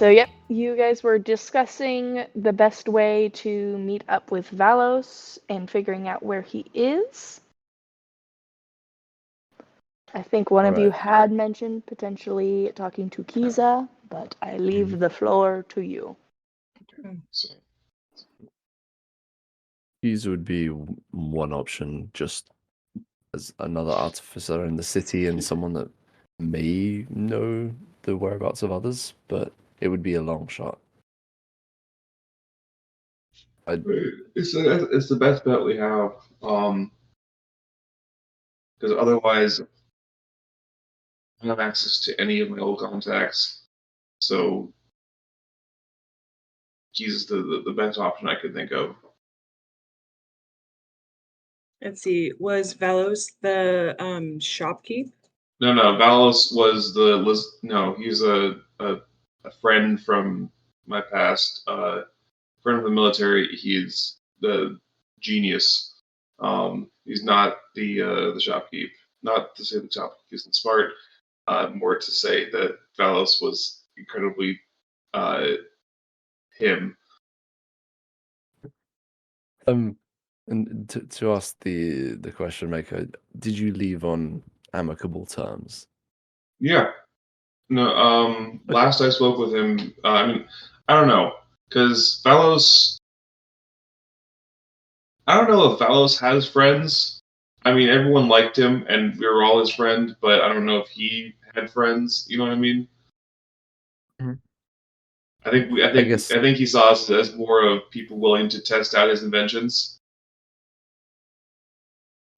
So, yep, you guys were discussing the best way to meet up with Valos and figuring out where he is. I think one of you Alright. had mentioned potentially talking to Kiza, but I leave the floor to you. These would be one option, just as another artificer in the city and someone that may know the whereabouts of others, but it would be a long shot. It's the best bet we have, because otherwise, I don't have access to any of my old contacts. So, Jesus, the best option I could think of. Let's see. Was Valos the shopkeep? No, Valos was no, he's a friend from my past, friend of the military. He's the genius. He's not the shopkeep. Not to say the shopkeep isn't smart. More to say that Valos was incredibly him. And to ask the question maker, did you leave on amicable terms? Yeah. No. Last I spoke with him, I mean, I don't know, because Valos. I don't know if Valos has friends. I mean, everyone liked him, and we were all his friend. But I don't know if he had friends. You know what I mean? Mhm. I think he saw us as more of people willing to test out his inventions.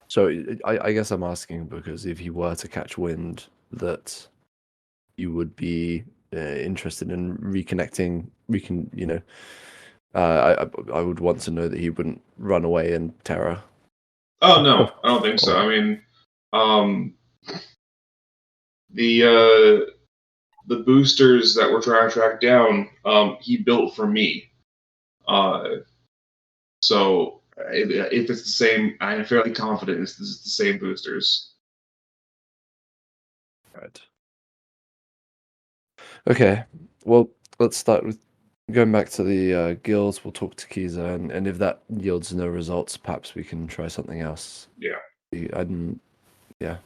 So I guess I'm asking because if he were to catch wind that you would be interested in reconnecting, I would want to know that he wouldn't run away in terror. Oh no, I don't think so. I mean, the boosters that we're trying to track down, he built for me. So if it's the same, I'm fairly confident this is the same boosters. Right. Okay. Well, let's start with going back to the guilds. We'll talk to Kiza, and if that yields no results, perhaps we can try something else. Yeah. Yeah.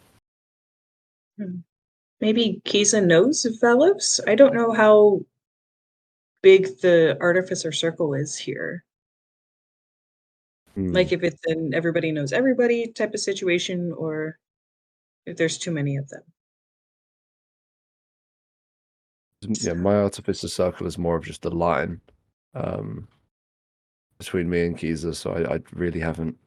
Maybe Kisa knows of Valos? I don't know how big the artificer circle is here. Like if it's an everybody knows everybody type of situation, or if there's too many of them. Yeah, my artificer circle is more of just a line between me and Kiza, so I really haven't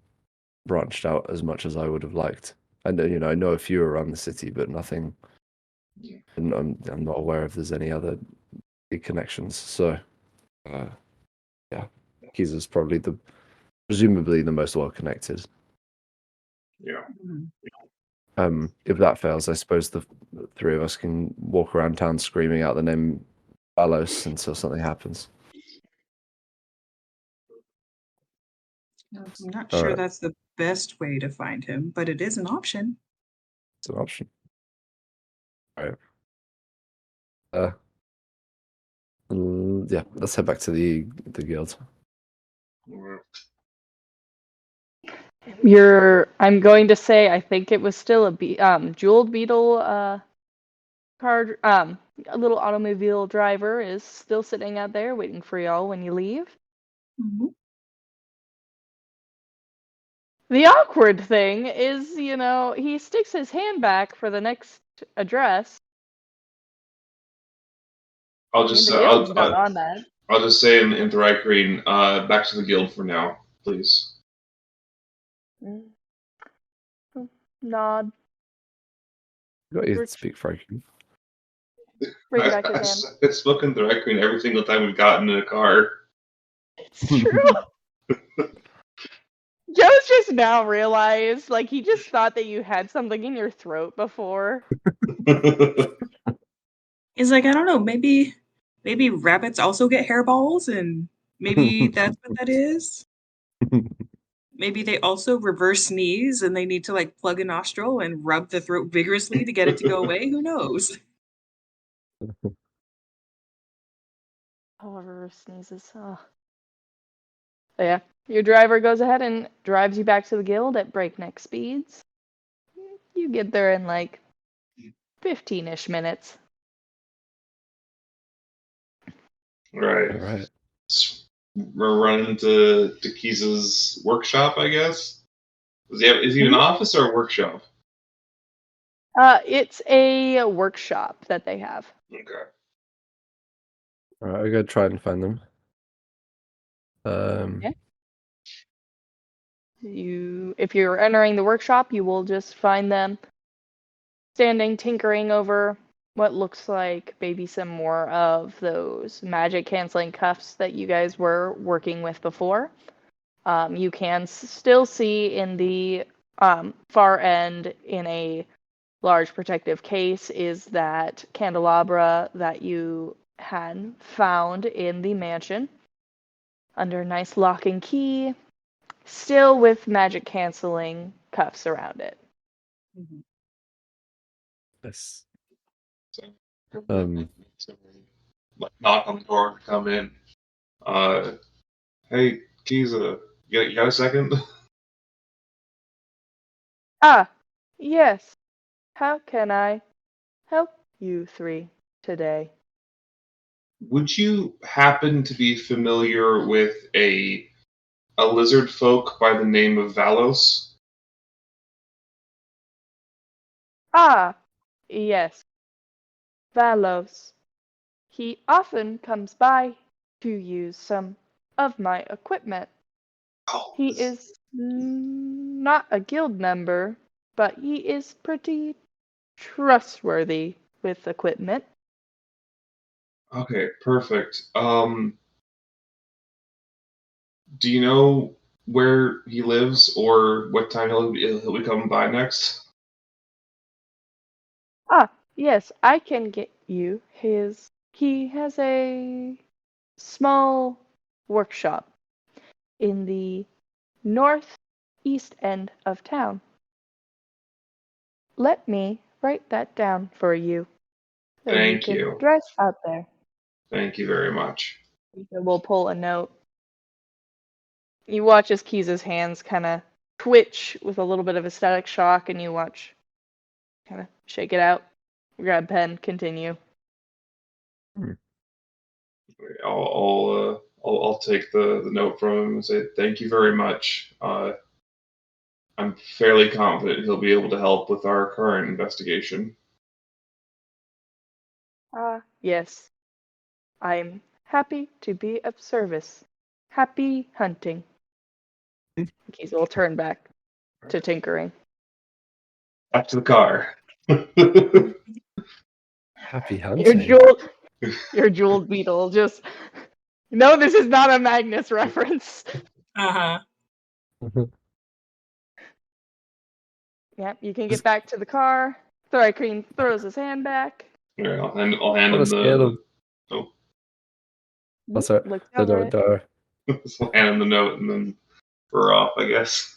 branched out as much as I would have liked. I know a few around the city, but nothing. And I'm not aware if there's any other big connections. So, yeah, Kiza's probably presumably the most well connected. Yeah. If that fails, I suppose the three of us can walk around town screaming out the name Valos until something happens. I'm not sure Alright. that's the best way to find him, but it is an option. It's an option. All right. Yeah, let's head back to the guild. I'm going to say, I think it was still a jeweled beetle card. A little automobile driver is still sitting out there waiting for y'all when you leave. The awkward thing is, he sticks his hand back for the next address. I'll just the guild's not on that. I'll just say in Thrycreen, back to the guild for now, please. Nod. You got to speak Frankie. Bring back his hand. I've spoken Thrycreen every single time we've gotten in a car. It's true. Joe's just now realized, he just thought that you had something in your throat before. He's like, I don't know, maybe rabbits also get hairballs, and maybe that's what that is. Maybe they also reverse sneeze and they need to plug a nostril and rub the throat vigorously to get it to go away. Who knows? However, sneezes. Oh. So yeah, your driver goes ahead and drives you back to the guild at breakneck speeds. You get there in like 15-ish minutes. Right. All right. We're running to Keys's workshop, I guess. Is he in an office or a workshop? It's a workshop that they have. Okay. All right. I go try and find them. Yeah. If you're entering the workshop, you will just find them standing, tinkering over what looks like maybe some more of those magic canceling cuffs that you guys were working with before. You can still see in the far end in a large protective case is that candelabra that you had found in the mansion under nice lock and key, still with magic canceling cuffs around it. Yes. So, Um. like knock on the door to come in. Hey, Keys, you got a second? Ah, yes. How can I help you three today? Would you happen to be familiar with a lizard folk by the name of Valos? Ah, yes. Valos. He often comes by to use some of my equipment. Oh, He is not a guild member, but he is pretty trustworthy with equipment. okay, perfect. Do you know where he lives or what time he'll be coming by next? Ah, yes, I can get you his. He has a small workshop in the northeast end of town. Let me write that down for you so you Thank can you. drive out there. Thank you very much. We'll pull a note. You watch as Keys' hands kind of twitch with a little bit of aesthetic shock, and you watch kind of shake it out. Grab pen, continue. I'll take the note from him and say thank you very much. I'm fairly confident he'll be able to help with our current investigation. Ah, yes. I'm happy to be of service. Happy hunting. Keys will turn back to tinkering. Back to the car. Happy Your hunting. jeweled beetle just. No, this is not a Magnus reference. Uh-huh. Yep, you can get back to the car. Thoricreen throws his hand back. Yeah, I'll hand On him a scale of oh, what's that? Looks The over it. door. I'll hand him the note and then we're off, I guess.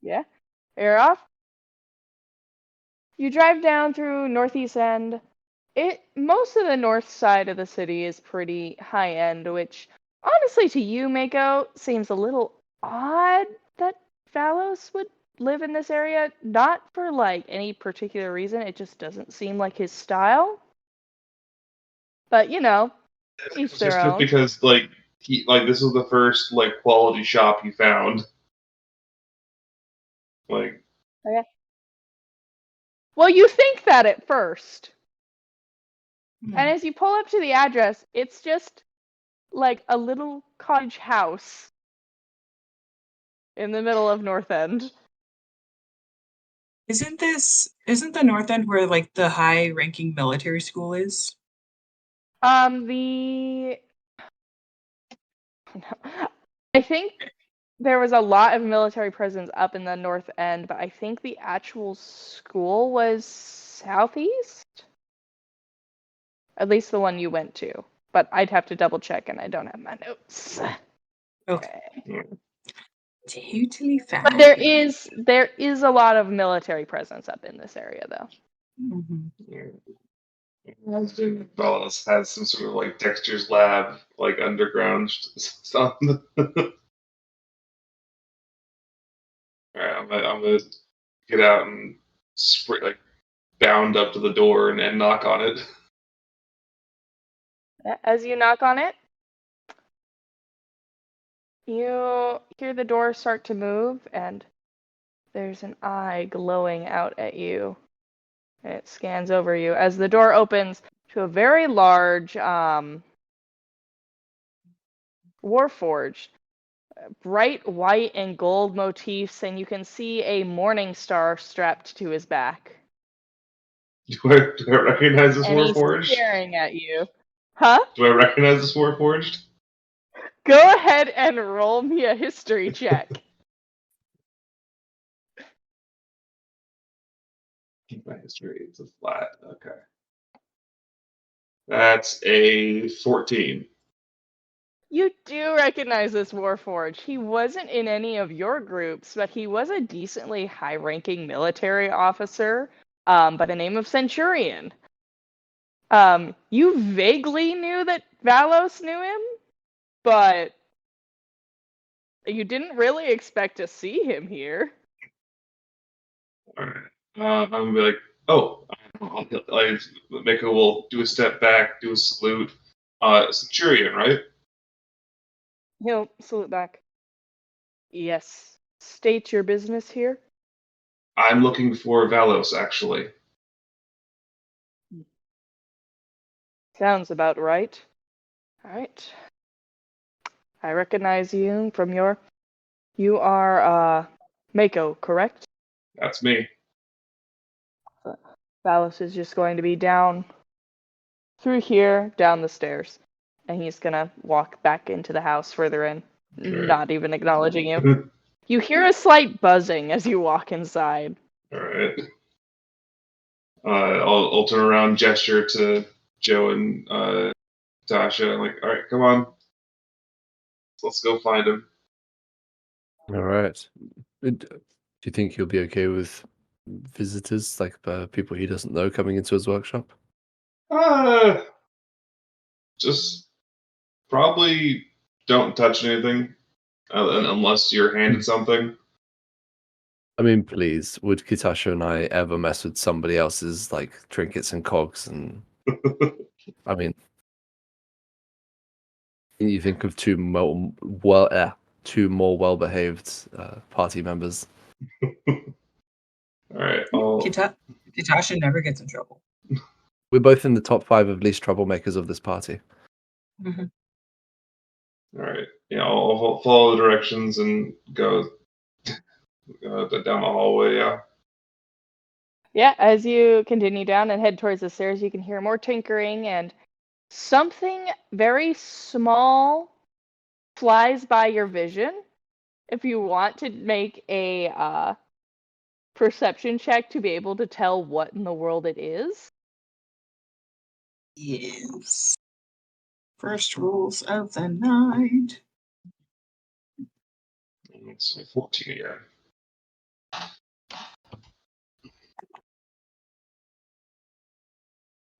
Yeah. You're off. You drive down through Northeast End. Most of the north side of the city is pretty high end, which honestly to you, Mako, seems a little odd that Valos would live in this area. Not for like any particular reason, it just doesn't seem like his style. But you know, each their Just own. because this was the first quality shop he found. Like Okay. Well, you think that at first. And as you pull up to the address, it's just like a little cottage house in the middle of North End. Isn't the North End where like the high ranking military school is? I think there was a lot of military presence up in the North End, but I think the actual school was southeast. At least the one you went to. But I'd have to double check, and I don't have my notes. Okay. Totally fine. But there is a lot of military presence up in this area, though. Mhm. Valos has some sort of like Dexter's lab, like underground stuff. Alright, I'm gonna get out and like bound up to the door and knock on it. As you knock on it, you hear the door start to move, and there's an eye glowing out at you. And it scans over you as the door opens to a very large warforged, bright white and gold motifs, and you can see a morning star strapped to his back. Do I recognize this And he's Warforged? staring at you. Huh? Do I recognize this Warforged? Go ahead and roll me a history check. My history, it's a flat. Okay. That's a 14. You do recognize this Warforged. He wasn't in any of your groups, but he was a decently high-ranking military officer by the name of Centurion. You vaguely knew that Valos knew him, but you didn't really expect to see him here. Alright. I'm gonna be like, oh, I Mako will do a step back, do a salute. Centurion, right? He'll salute back. Yes. State your business here. I'm looking for Valos, actually. Sounds about right. Alright. I recognize you from your... You are, Mako, correct? That's me. Valos is just going to be down through here, down the stairs. And he's gonna walk back into the house further in, not even acknowledging you. You hear a slight buzzing as you walk inside. Alright. I'll turn around, gesture to Joe and Tasha. I'm like, alright, come on. Let's go find him. All right. Do you think he'll be okay with visitors, like people he doesn't know, coming into his workshop? Just probably don't touch anything unless you're handed something. I mean, please, would Kitasha and I ever mess with somebody else's like trinkets and cogs? And I mean, you think of two more well-behaved party members. All right, Kitasha never gets in trouble. We're both in the top 5 of least troublemakers of this party. Mm-hmm. all right. Yeah, I'll follow the directions and go down the hallway. Yeah. Yeah, as you continue down and head towards the stairs, you can hear more tinkering, and something very small flies by your vision. If you want to make a perception check to be able to tell what in the world it is. Yes. First rules of the night. It's 14 again.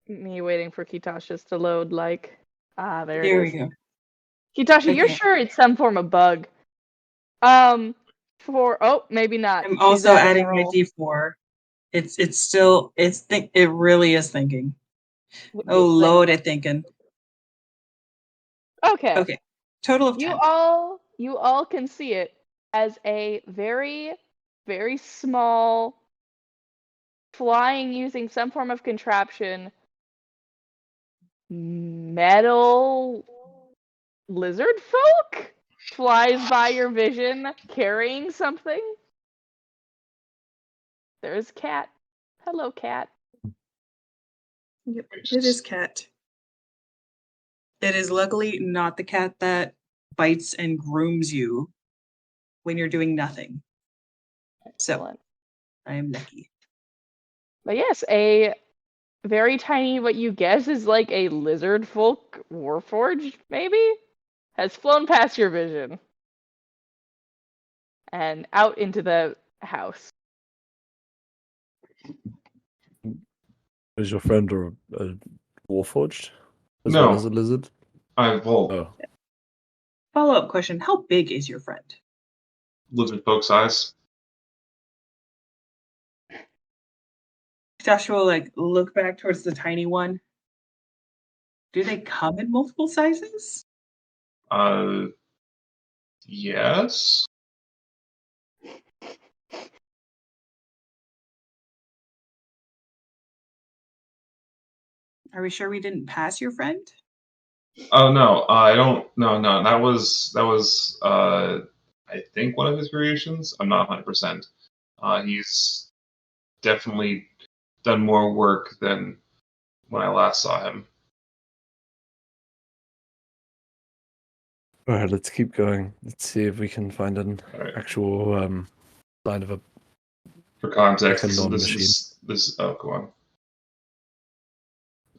Me waiting for Kitasha's to load, like, there There it we is. go. Kitasha, you're Okay. sure it's some form of bug. Maybe not. I'm She's also adding adding a my roll. D4. It really is thinking. Oh This thing. Lord, it's thinking. Okay. Okay. Total of 10. You all can see it as a very, very small, flying using some form of contraption, metal lizard folk flies by your vision carrying something. There's Cat. Hello, Cat. Yep, it is cat. It is luckily not the cat that bites and grooms you when you're doing nothing. So Excellent. I am lucky. But yes, a very tiny, what you guess is like a lizard folk warforged, maybe, has flown past your vision and out into the house. Is your friend a Warforged as No. well as a lizard? I have Volt. Oh, Follow-up question: how big is your friend? Lizard folk size. Joshua will like look back towards the tiny one. Do they come in multiple sizes? Yes. Are we sure we didn't pass your friend? Oh no, I don't. No, no, that was I think one of his creations. I'm not 100%. He's definitely done more work than when I last saw him. all right. Let's keep going. Let's see if we can find an All right. actual sign of a. For context, Like a this non-machine. this. Oh, go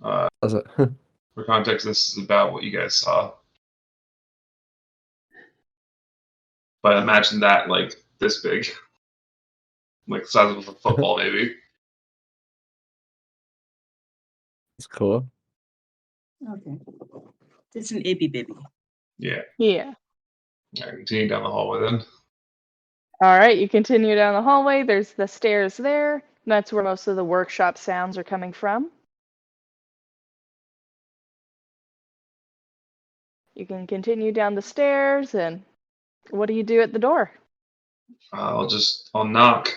on. That's it. For context, this is about what you guys saw. But imagine that like this big, like the size of a football, maybe. It's cool. Okay. It's an itty bitty. Yeah. Yeah. All right, continue down the hallway then. All right, you continue down the hallway. There's the stairs there. That's where most of the workshop sounds are coming from. You can continue down the stairs, and what do you do at the door? I'll knock.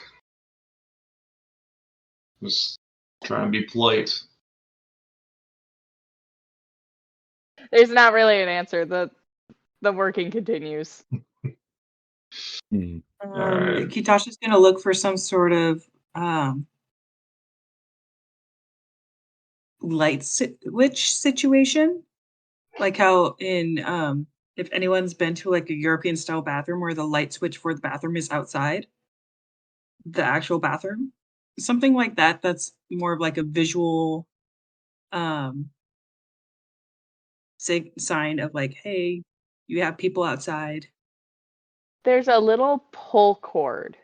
Just try and be polite. There's not really an answer. The working continues. Hmm. Alright. Kitasha's gonna look for some sort of light switch situation, like how in if anyone's been to like a European style bathroom where the light switch for the bathroom is outside the actual bathroom, something like that. That's more of like a visual um sign of like, hey, you have people outside. There's a little pull cord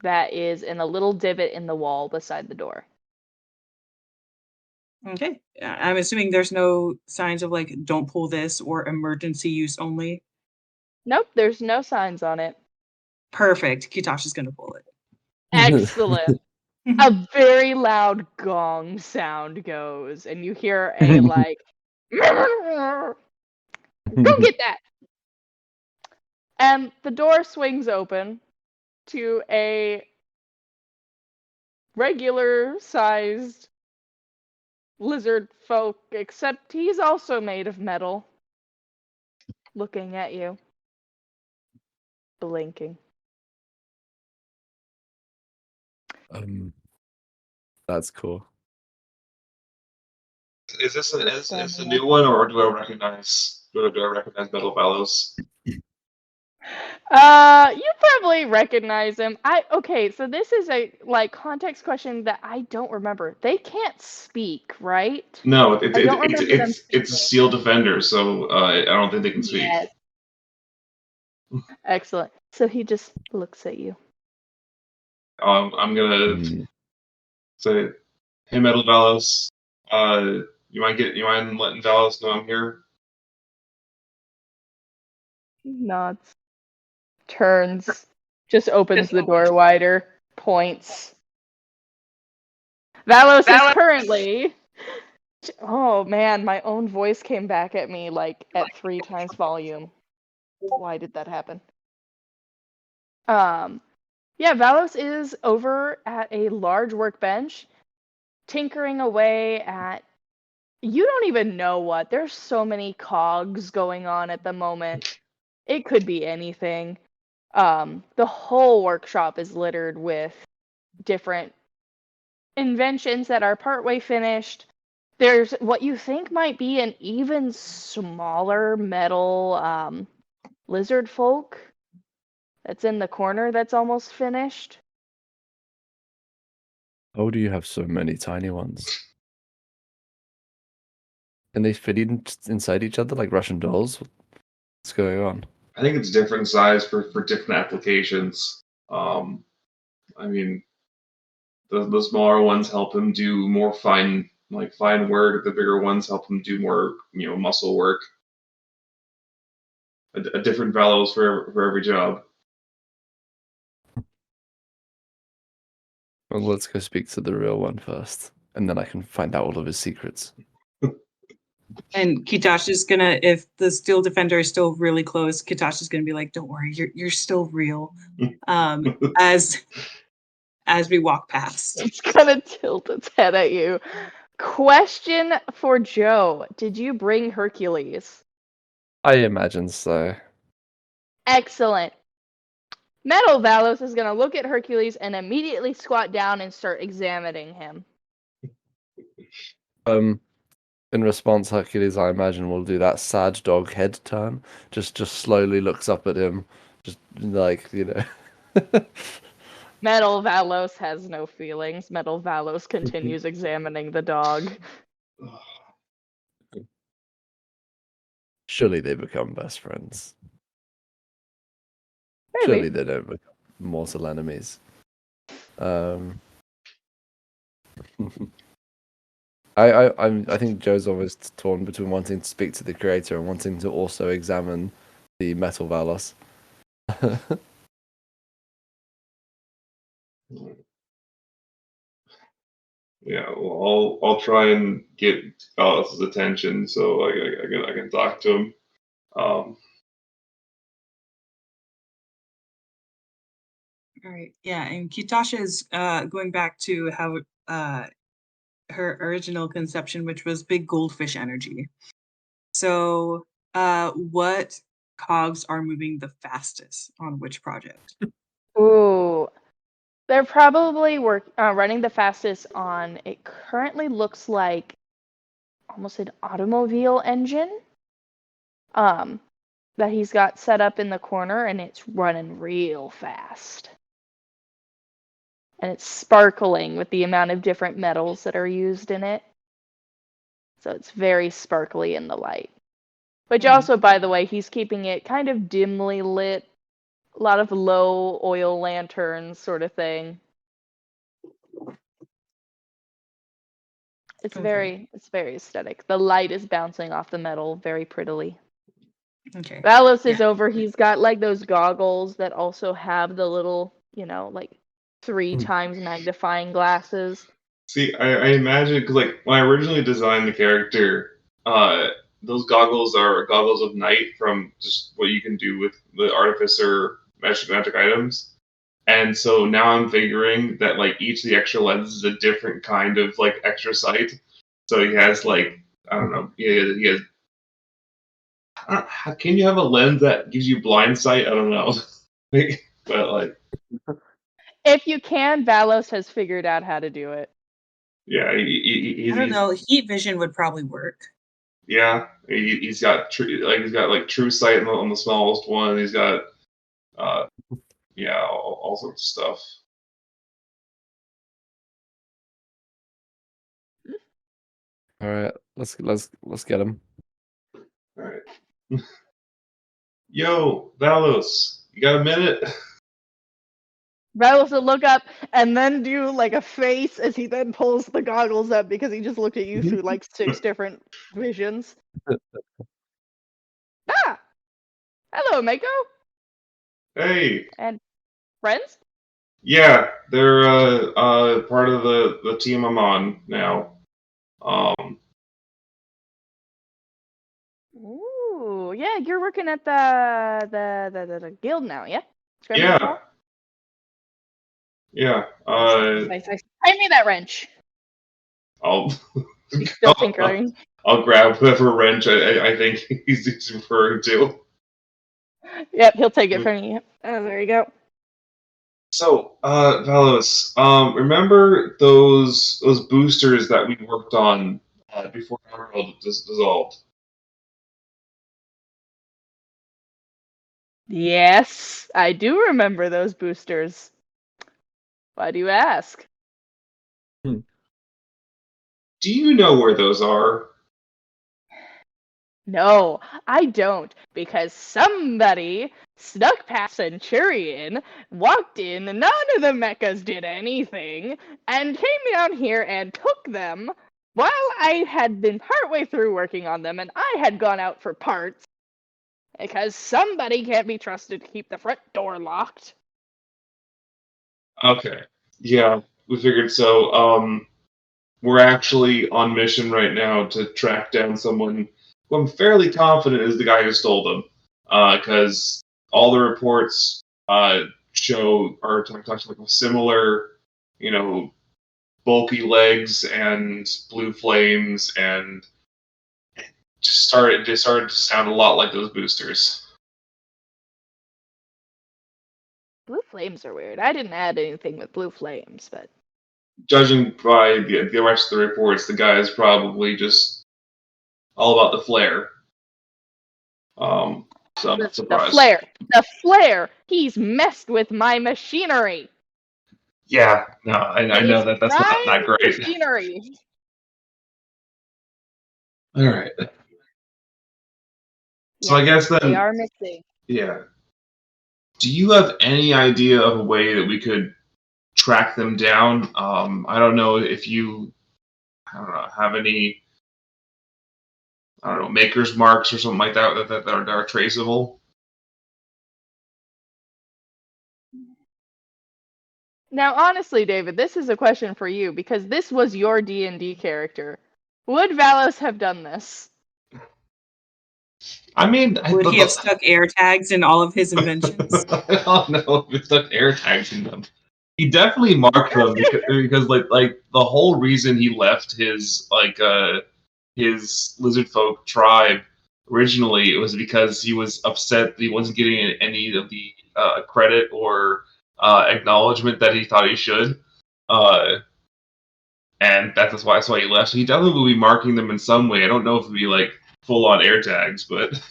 that is in a little divot in the wall beside the door. Okay, I'm assuming there's no signs of like don't pull this or emergency use only. Nope, there's no signs on it. Perfect. Kitasha's gonna pull it. Excellent. A very loud gong sound goes, and you hear a like, go get that. And the door swings open to a regular sized lizard folk, except he's also made of metal, looking at you, blinking. That's cool. Is this a new one, or do I recognize Metal Bellows? You probably recognize him. Okay, so this is a like context question that I don't remember. They can't speak, right? No, I don't remember them it's a speaking. Seal Defender, so I don't think they can speak. Yes. Excellent. So he just looks at you. I'm gonna say, hey, Metal Bellows, you mind letting Bellows know I'm here? Nods. Turns. Just opens the door wider. Points. Valos is currently. Oh man, my own voice came back at me like at 3 times volume. Why did that happen? Yeah, Valos is over at a large workbench, tinkering away at. You don't even know what. There's so many cogs going on at the moment. It could be anything. The whole workshop is littered with different inventions that are partway finished. There's what you think might be an even smaller metal lizard folk that's in the corner that's almost finished. How do you have so many tiny ones? Can they fit inside each other like Russian dolls? What's going on? I think it's different size for different applications. I mean, the smaller ones help him do more fine like fine work. The bigger ones help them do more, muscle work. A different Valos for every job. Well, let's go speak to the real one first, and then I can find out all of his secrets. And Kitash is gonna, if the Steel Defender is still really close, Kitash is gonna be like, "Don't worry, you're still real." As we walk past. It's gonna tilt its head at you. Question for Joe. Did you bring Hercules? I imagine so. Excellent. Metal Valos is gonna look at Hercules and immediately squat down and start examining him. In response, Hercules, I imagine, will do that sad dog head turn. Just slowly looks up at him, just like, Metal Valos has no feelings. Metal Valos continues examining the dog. Surely they become best friends. Maybe. Surely they don't become mortal enemies. I think Joe's always torn between wanting to speak to the creator and wanting to also examine the Metal Valos. Yeah, well, I'll try and get Valos' attention so I can talk to him. All right. Yeah, and Kitasha is going back to how her original conception, which was big goldfish energy. So, what cogs are moving the fastest on which project? Ooh. They're probably running the fastest on, it currently looks like almost an automobile engine that he's got set up in the corner, and it's running real fast. And it's sparkling with the amount of different metals that are used in it. So it's very sparkly in the light. Which also, by the way, he's keeping it kind of dimly lit. A lot of low oil lanterns sort of thing. It's Okay. very aesthetic. The light is bouncing off the metal very prettily. Okay. Valos is Yeah. over. He's got like those goggles that also have the little, like 3 times magnifying glasses. See, I imagine because like when I originally designed the character, those goggles are goggles of night from just what you can do with the artificer magic items. And so now I'm figuring that like each of the extra lenses is a different kind of like extra sight. So he has like I don't know, he has. Can you have a lens that gives you blind sight? I don't know, but like If you can, Valos has figured out how to do it. yeah, I don't know. Heat vision would probably work. Yeah, he's got true sight on the smallest one. He's got all sorts of stuff. All right, let's get him. All right. Yo, Valos, you got a minute? Valos will look up and then do like a face as he then pulls the goggles up because he just looked at you through like 6 different visions. Ah! Hello, Mako. Hey. And friends? Yeah, they're part of the team I'm on now. Ooh, yeah, you're working at the guild now, yeah? Yeah. Yeah. Nice. Hand me that wrench. I'll He's still tinkering. I'll grab whatever wrench I think he's referring to. Yep, he'll take it from you. Oh, there you go. So, Valos, remember those boosters that we worked on before our world dissolved? Yes, I do remember those boosters. Why do you ask? Do you know where those are? No, I don't, because somebody snuck past Centurion, walked in, none of the mechas did anything, and came down here and took them While I had been partway through working on them and I had gone out for parts, because somebody can't be trusted to keep the front door locked. Okay. Yeah, we figured so. We're actually on mission right now to track down someone who I'm fairly confident is the guy who stole them. Because all the reports show are talking like a similar, bulky legs and blue flames, and they started to sound a lot like those boosters. Blue flames are weird. I didn't add anything with blue flames, but Judging by the rest of the reports, the guy is probably just all about the flare. So I'm not the surprised. flare, he's messed with my machinery. Yeah, no, I know It's that's not prime great. machinery. All right. So Yes, I guess they then, are missing. yeah. Do you have any idea of a way that we could track them down? I don't know if you, I don't know, have any, I don't know, maker's marks or something like that are traceable. Now, honestly, David, this is a question for you because this was your D&D character. Would Valos have done this? I mean, Would he have stuck air tags in all of his inventions? I don't know if it's stuck air tags in them. He definitely marked them because like the whole reason he left his lizard folk tribe originally, it was because he was upset that he wasn't getting any of the credit or acknowledgement that he thought he should. And that's why he left. So he definitely will be marking them in some way. I don't know if it'd be like full on air tags, but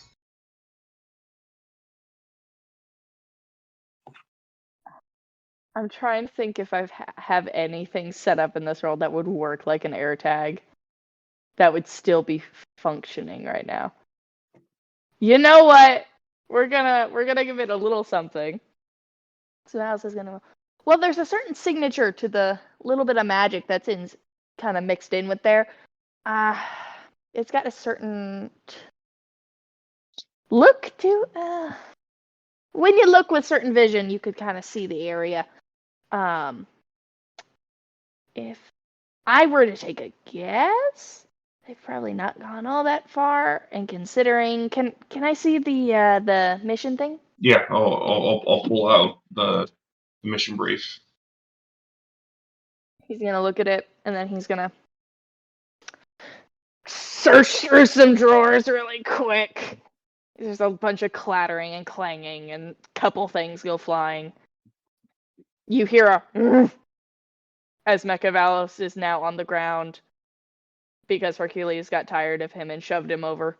I'm trying to think if I have anything set up in this world that would work like an air tag that would still be functioning right now. You know what? We're gonna give it a little something. So Valos is gonna. Well, there's a certain signature to the little bit of magic that's in, kind of mixed in with there. It's got a certain look to. When you look with certain vision, you could kind of see the area. If I were to take a guess, they've probably not gone all that far. And considering, can I see the mission thing? yeah, I'll pull out the mission brief. He's gonna look at it, and then he's gonna search through some drawers really quick. There's a bunch of clattering and clanging, and a couple things go flying. You hear a as Mechavalos is now on the ground because Hercules got tired of him and shoved him over.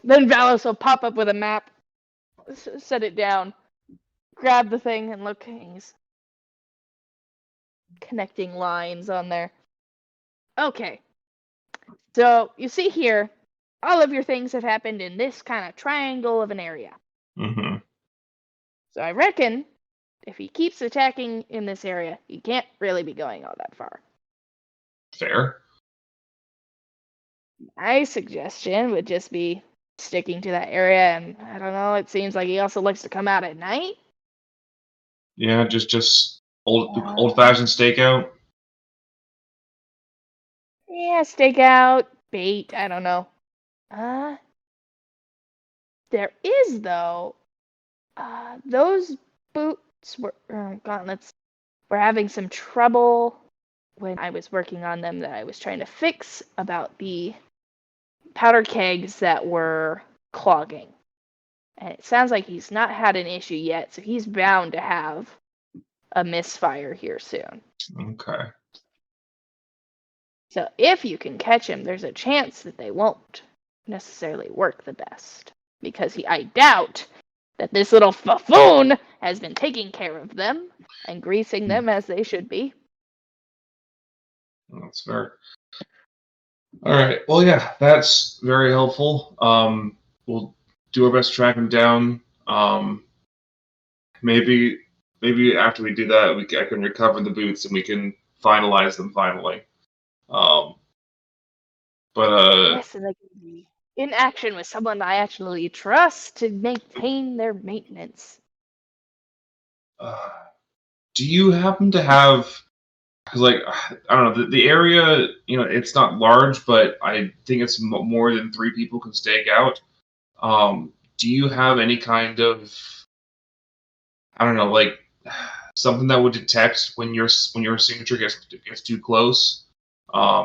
Then Valos will pop up with a map, set it down, grab the thing, and look. He's connecting lines on there. Okay. So you see here, all of your things have happened in this kind of triangle of an area. Mm-hmm. So I reckon if he keeps attacking in this area, he can't really be going all that far. Fair. My suggestion would just be sticking to that area, and I don't know, it seems like he also likes to come out at night. Yeah, just old fashioned stakeout. Yeah, stakeout, bait, I don't know. There is, though, those boots were, gauntlets, were having some trouble when I was working on them that I was trying to fix about the powder kegs that were clogging. And it sounds like he's not had an issue yet, so he's bound to have a misfire here soon. Okay. So if you can catch him, there's a chance that they won't necessarily work the best. Because I doubt that this little buffoon has been taking care of them and greasing them as they should be. That's fair. All right. Well, yeah, that's very helpful. We'll do our best to track him down. Maybe after we do that, I can recover the boots and we can finalize them finally. Um, but Yes, and they can be in action with someone I actually trust to maintain their maintenance. do you happen to have? Because like I don't know, the area, it's not large, but I think it's more than three people can stake out. Do you have any kind of, I don't know, like something that would detect when your signature gets too close?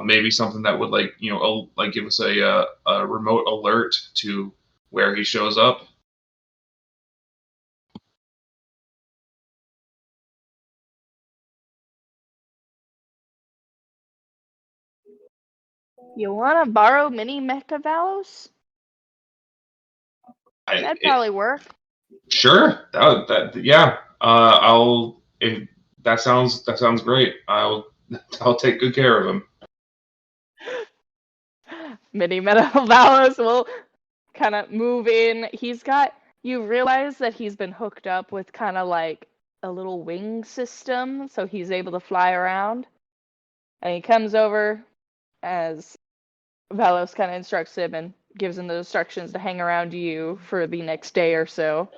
Maybe something that would like give us a remote alert to where he shows up. You want to borrow mini Mechavalos? I, That'd it, probably work. Sure. That yeah. I'll if that sounds great. I'll take good care of him. Mini Mechavalos will kind of move in. You realize that he's been hooked up with kind of like a little wing system, so he's able to fly around. And he comes over as Valos kind of instructs him and gives him the instructions to hang around you for the next day or so.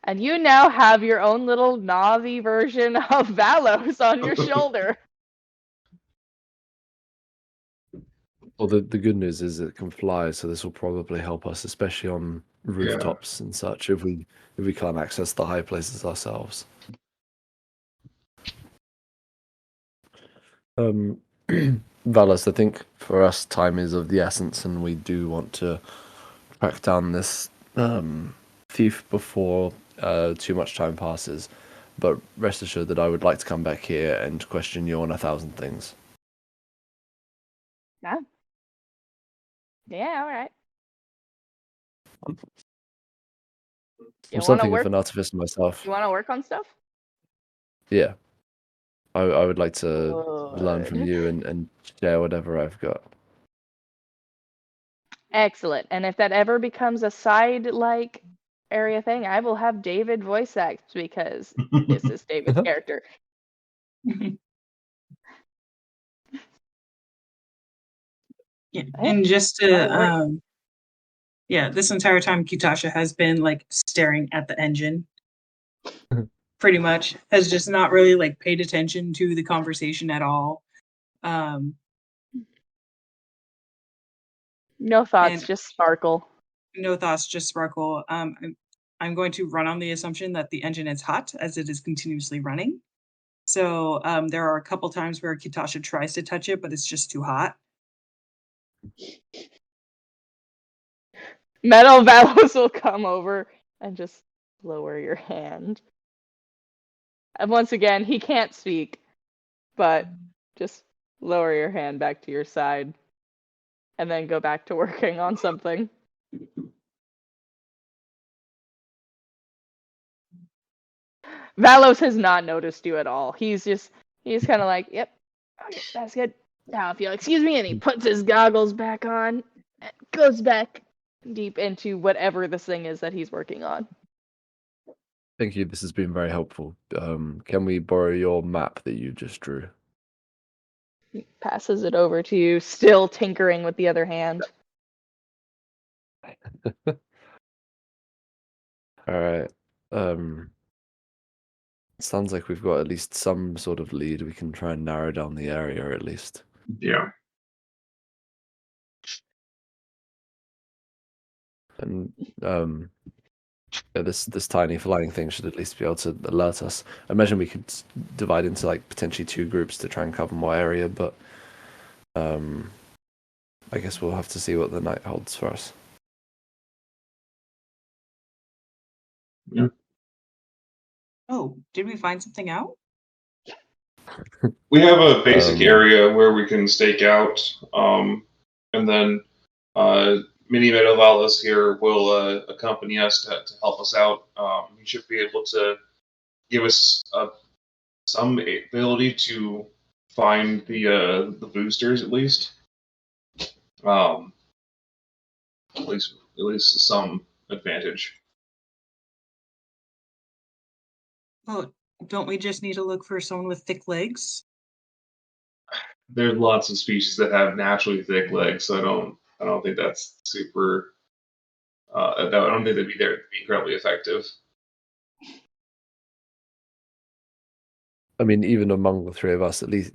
And you now have your own little Navi version of Valos on your shoulder. Well, the good news is it can fly, so this will probably help us, especially on rooftops and such, if we can't access the high places ourselves. Valos, I think for us time is of the essence, and we do want to track down this thief before too much time passes. But rest assured that I would like to come back here and question you on 1,000 things. Yeah. Yeah, all right. I'm something of an artificer myself. You want to work on stuff? Yeah. I would like to learn from Good. you and share whatever I've got. Excellent. And if that ever becomes a side like area thing, I will have David voice act because this is David's character. Yeah, Hey, and just that'll work. to yeah, this entire time Kitasha has been like staring at the engine. Pretty much has just not really like paid attention to the conversation at all. Um, No thoughts, and just sparkle. no thoughts, just sparkle. I'm going to run on the assumption that the engine is hot as it is continuously running. So there are a couple times where Kitasha tries to touch it, but it's just too hot. Metal Valos will come over and just lower your hand. And once again, he can't speak, but just lower your hand back to your side and then go back to working on something. Valos has not noticed you at all. He's kind of like, yep, okay, that's good. Now, if you'll excuse me, and he puts his goggles back on, and goes back deep into whatever this thing is that he's working on. Thank you. This has been very helpful. Can we borrow your map that you just drew? He passes it over to you, still tinkering with the other hand. All right. Sounds like we've got at least some sort of lead. We can try and narrow down the area at least. Yeah. And yeah, this tiny flying thing should at least be able to alert us. I imagine we could divide into like potentially 2 groups to try and cover more area, but I guess we'll have to see what the night holds for us. Yeah. Oh, did we find something out? We have a basic Um, area where we can stake out, and then Mini Meadow Valos here will accompany us to help us out. He should be able to give us some ability to find the boosters at least. Um, at least some advantage. Oh, don't we just need to look for someone with thick legs? there's lots of species that have naturally thick legs, so I don't think that's super. I don't think that'd be incredibly effective. I mean, even among the three of us, at least,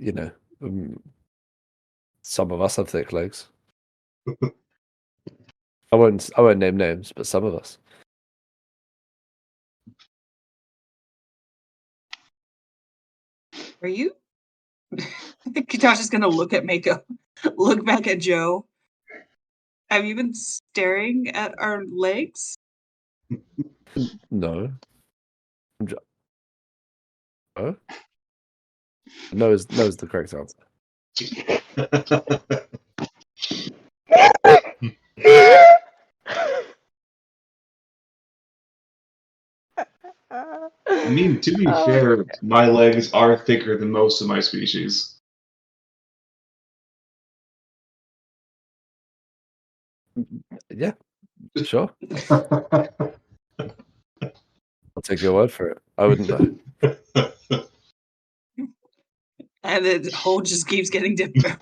some of us have thick legs. I won't name names, but some of us. Are you? Katasha's gonna look back at Joe. Have you been staring at our legs? No. Oh? No is the correct answer. I mean, to be Oh, fair, my legs are thicker than most of my species. Yeah, sure. I'll take your word for it. I wouldn't know. And the hole just keeps getting deeper.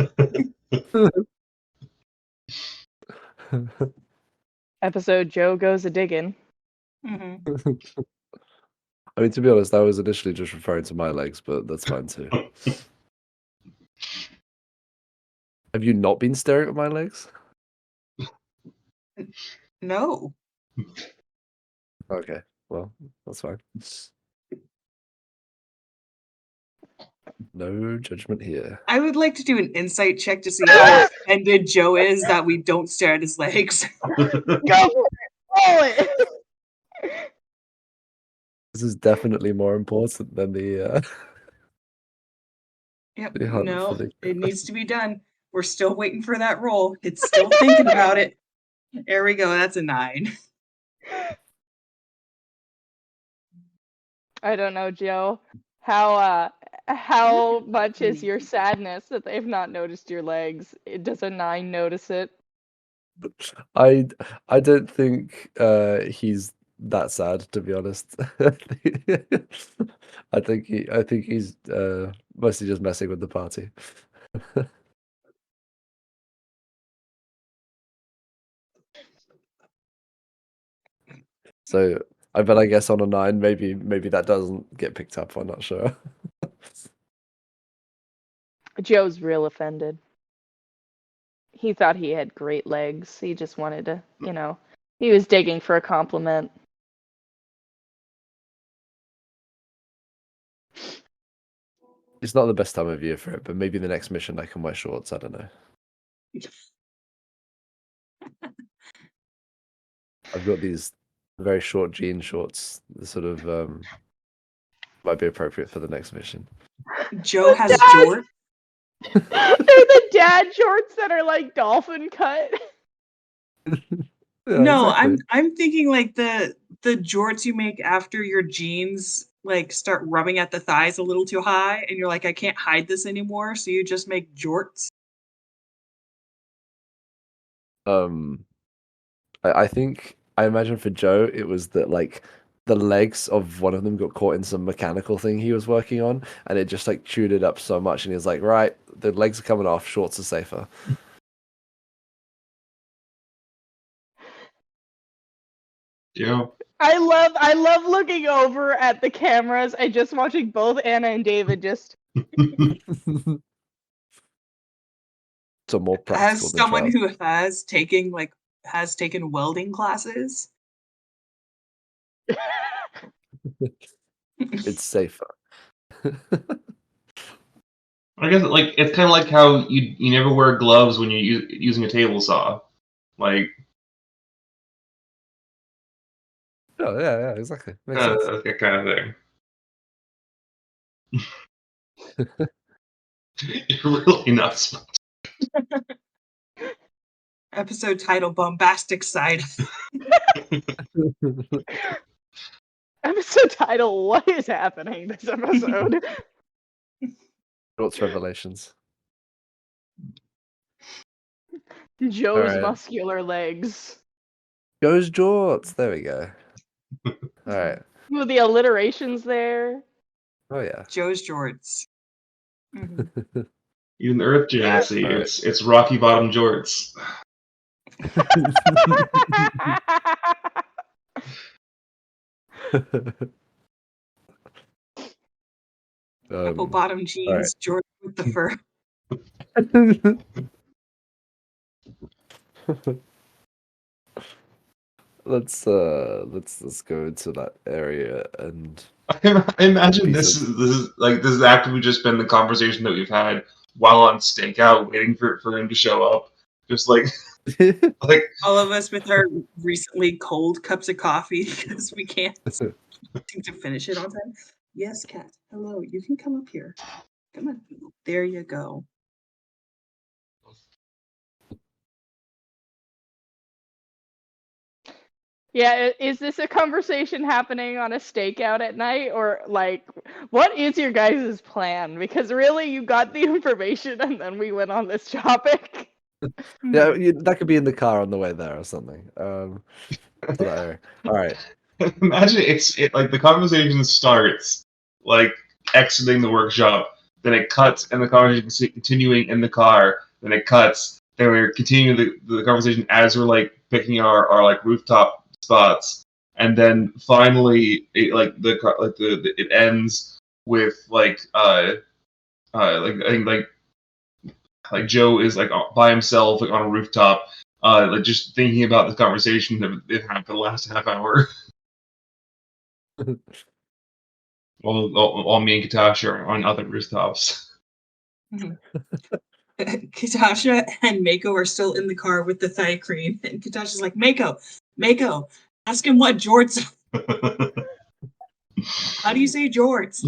Episode Joe goes a digging. Mm-hmm. I mean, to be honest, I was initially just referring to my legs, but that's fine too. Have you not been staring at my legs? No. Okay, well, that's fine. No judgment here. I would like to do an insight check to see how offended Joe is that we don't stare at his legs. Go for it! Roll it! This is definitely more important than the Yep. the hunt for No, the. it needs to be done. We're still waiting for that roll. It's still thinking about it. There we go. That's a 9. I don't know, Joe. How much is your sadness that they've not noticed your legs? Does a 9 notice it? I don't think he's that sad, to be honest. I think he's mostly just messing with the party. So I guess on a 9, maybe that doesn't get picked up. I'm not sure. Joe's real offended. He thought he had great legs. He just wanted to, he was digging for a compliment. It's not the best time of year for it, but maybe the next mission I can wear shorts. I don't know. I've got these very short jean shorts. The sort of might be appropriate for the next mission. Joe has Dad! Jorts. They're the dad shorts that are like dolphin cut. Yeah, No, exactly. I'm thinking like the jorts you make after your jeans like start rubbing at the thighs a little too high, and you're like, I can't hide this anymore, so you just make jorts. I think I imagine for Joe it was that like the legs of one of them got caught in some mechanical thing he was working on, and it just like chewed it up so much, and he was like, right, the legs are coming off, shorts are safer. Yeah. I love looking over at the cameras and just watching both Anna and David just So more practical As than someone trousers. who has taken welding classes, It's safer. I guess like it's kind of like how you never wear gloves when you're using a table saw, like Oh yeah, exactly. Makes sense. that kind of thing. You're really nuts. episode title Bombastic Side. episode title, what is happening this episode? Shorts revelations. Joe's Alright. muscular legs. Goes Jorts. There we go. Alright. Ooh, the alliterations there. Oh yeah. Joe's jorts. Mhm. Even Earth Genasi. All right. It's Rocky Bottom Jorts. Apple bottom jeans, Jordan with the fur. Let's go into that area and I imagine Piece this is actively just been the conversation that we've had while on stakeout, waiting for him to show up. Just like All of us with our recently cold cups of coffee because we can't seem to finish it on time. Yes, Kat. Hello. You can come up here. Come on. There you go. Yeah, is this a conversation happening on a stakeout at night, or like, what is your guys' plan? Because really, you got the information and then we went on this topic. yeah, that could be in the car on the way there or something. To that area. All right. imagine it like the conversation starts like exiting the workshop, then it cuts, and the conversation is continuing in the car. Then it cuts. Then we're continuing the conversation as we're like picking our like rooftop spots, and then finally it it ends with like like I think like Joe is like by himself like on a rooftop, like just thinking about the conversation that it had for the last half hour. While me and Katasha are on other rooftops. Katasha and Mako are still in the car with the thigh cream, and Katasha's like, Mako, ask him what jorts. How do you say jorts?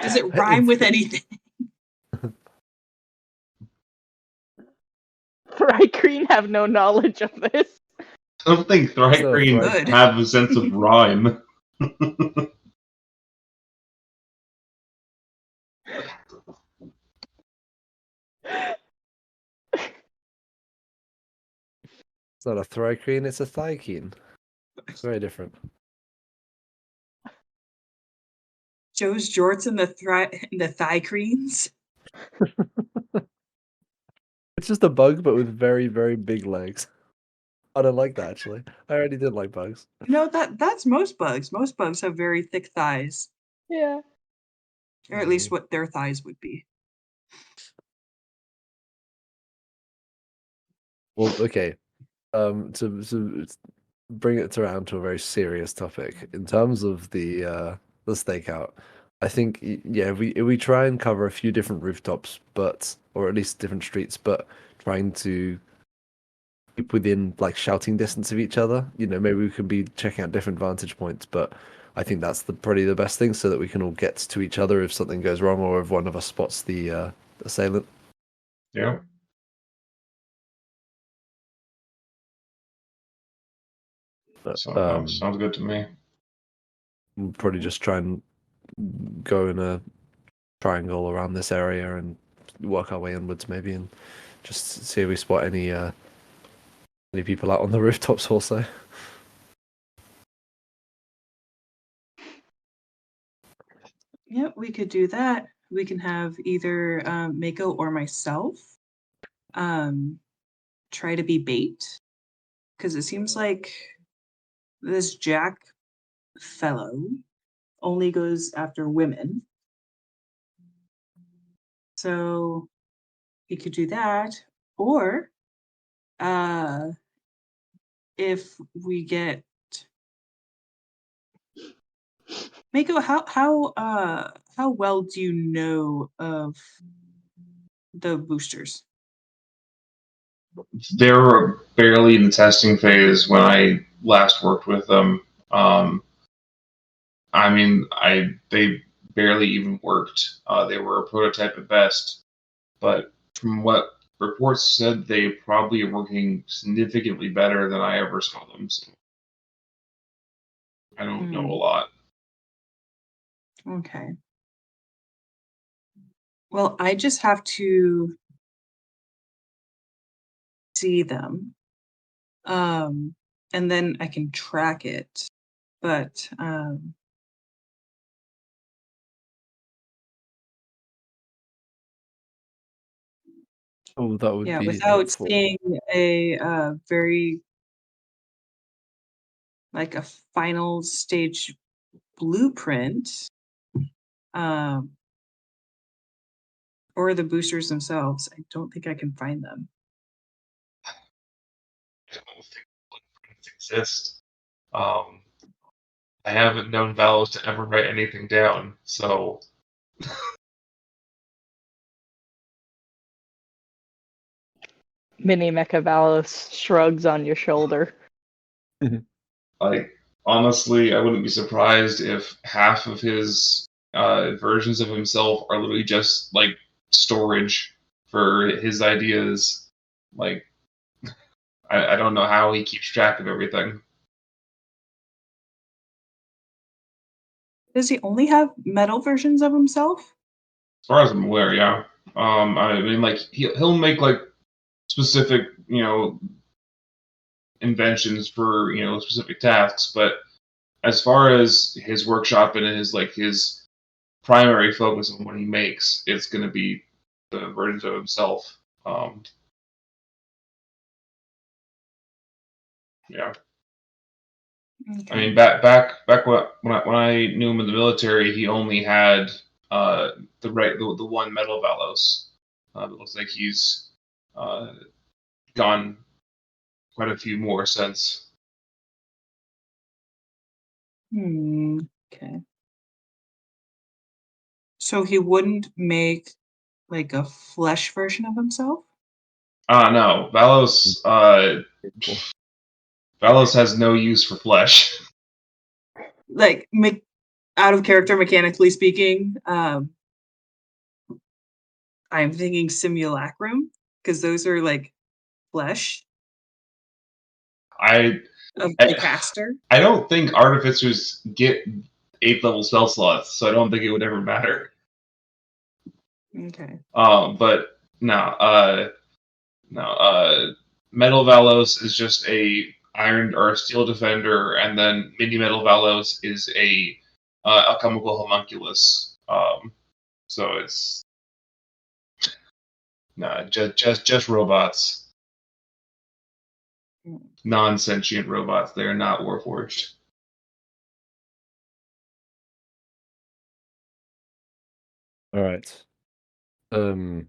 Does it rhyme with anything? Thrycreen have no knowledge of this. I don't think Thrycreen Good. have a sense of rhyme. It's not a Thrycreen, it's a Thykeen. Very different. Joe's jorts and the thigh creams. It's just a bug, but with very, very big legs. I don't like that actually. I already did like bugs. No, that's most bugs. Most bugs have very thick thighs, Yeah. or at least what their thighs would be. Well, okay. To bring it around to a very serious topic in terms of the stakeout, I think yeah, we try and cover a few different rooftops, or at least different streets, but trying to keep within like shouting distance of each other. Maybe we can be checking out different vantage points, but I think that's probably the best thing so that we can all get to each other if something goes wrong or if one of us spots the assailant. Yeah. Sounds good to me. We'll probably just try and go in a triangle around this area and work our way inwards maybe and just see if we spot any people out on the rooftops also. Yep, we could do that. We can have either Mako or myself try to be bait, because it seems like this Jack fellow only goes after women. So we could do that, or if we get Mako, how well do you know of the boosters? They were barely in the testing phase when I last worked with them. They barely even worked. They were a prototype at best, but from what reports said, they probably are working significantly better than I ever saw them. So I don't know a lot. Okay. Well, I just have to see them. And then I can track it. But Oh, that would Yeah, be without helpful. seeing a very like a final stage blueprint, um, or the boosters themselves, I don't think I can find them. I don't think blueprints exist. Um, I haven't known Valos to ever write anything down, so Mini Mecha Valos shrugs on your shoulder. like honestly, I wouldn't be surprised if half of his versions of himself are literally just like storage for his ideas. Like I don't know how he keeps track of everything. Does he only have metal versions of himself? As far as I'm aware, yeah. I mean, like he'll make like specific, inventions for specific tasks, but as far as his workshop and his primary focus on what he makes, it's going to be the versions of himself. Yeah. I mean, back when I knew him in the military, he only had the one metal Valos. It looks like he's uh, gone quite a few more since. Okay. So he wouldn't make like a flesh version of himself? No, Valos has no use for flesh. Like out of character mechanically speaking, I'm thinking simulacrum because those are like flesh I of I, the caster. I don't think artificers get 8th level spell slots, so I don't think it would ever matter. Okay. But no, Metal Valos is just a iron or a steel defender, and then Mini Metal Valos is a alchemical homunculus. So it's no, just robots, Mm. non-sentient robots. They are not warforged. All right. DM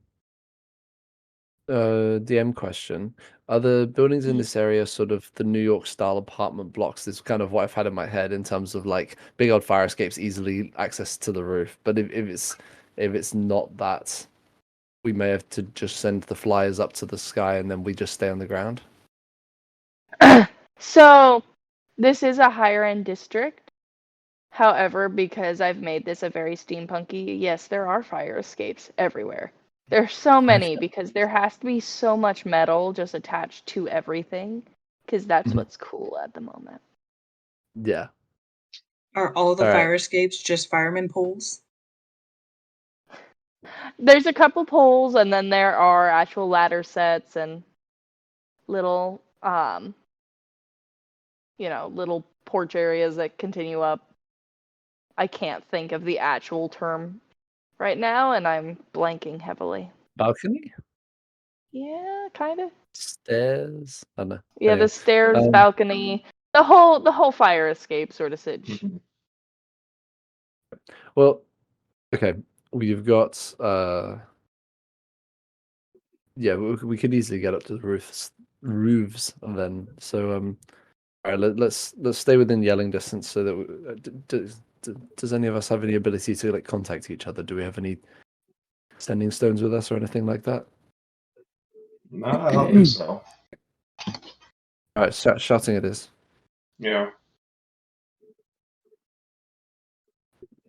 question. Are the buildings in this area sort of the New York style apartment blocks? This is kind of what I've had in my head in terms of like big old fire escapes, easily access to the roof. But if it's not that, we may have to just send the flyers up to the sky and then we just stay on the ground. So, this is a higher end district. However, because I've made this a very steampunky, yes, there are fire escapes everywhere. There's so many because there has to be so much metal just attached to everything because that's Mhm. what's cool at the moment. Yeah. Are all the All right. fire escapes just fireman poles? There's a couple poles and then there are actual ladder sets and little little porch areas that continue up. I can't think of the actual term right now and I'm blanking heavily. Balcony? Yeah, kind of. Stairs? I don't know. Yeah, the Anyway. stairs, balcony, the whole fire escape sort of sitch. Well, okay. We've got yeah, we could easily get up to the roofs then. So all right, let's stay within yelling distance so that does any of us have any ability to like contact each other? Do we have any sending stones with us or anything like that? No, I don't think so. All right, shouting it is. Yeah.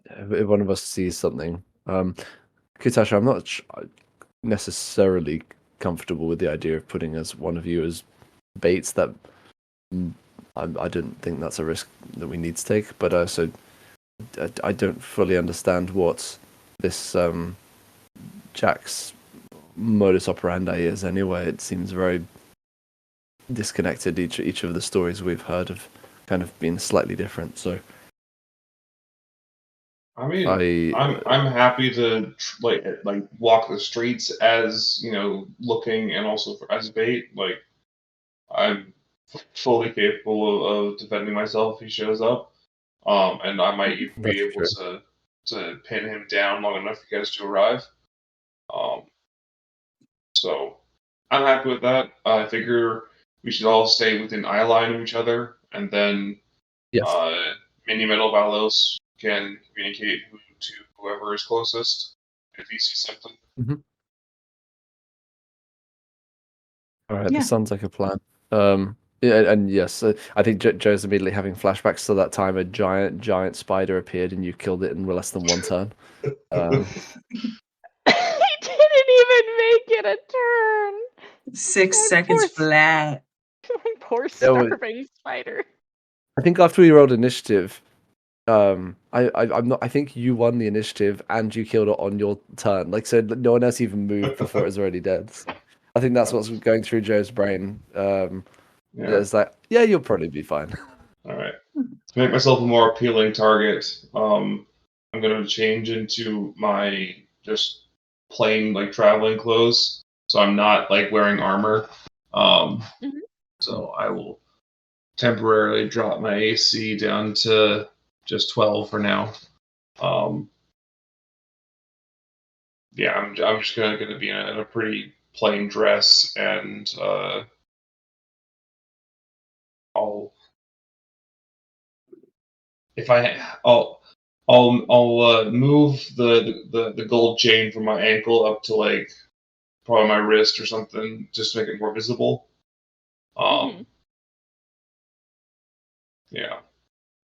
If one of us sees something, Kutasha, I'm not necessarily comfortable with the idea of putting as one of you as baits. That I don't think that's a risk that we need to take. But so I don't fully understand what this Jack's modus operandi is. Anyway, it seems very disconnected. Each of the stories we've heard have kind of been slightly different. So I mean, I I'm happy to like walk the streets as looking and also as bait. Like I'm fully capable of defending myself if he shows up. And I might even be that's able true. to pin him down long enough for you guys to arrive. Um, so I'm happy with that. I figure we should all stay within eye line of each other, and then Yes. uh, Mini Metal Valos can communicate to whoever is closest if he sees something. All right, Yeah. this sounds like a plan. Yeah, and yes, I think Joe's immediately having flashbacks to that time a giant spider appeared and you killed it in less than one turn. He didn't even make it a turn. 6 That seconds poor, flat. poor There was- starving spider. I think after we rolled initiative, I'm not. I think you won the initiative and you killed it on your turn. Like, so no one else even moved before it was already dead. So I think that's what's going through Joe's brain. Yeah. It's like, yeah, you'll probably be fine. All right. To make myself a more appealing target, I'm gonna change into my just plain like traveling clothes, so I'm not like wearing armor. Mhm. So I will temporarily drop my AC down to just 12 for now. Yeah, I'm just gonna be in a pretty plain dress, and I'll if I I'll move the gold chain from my ankle up to like probably my wrist or something, just to make it more visible. Mhm. Yeah.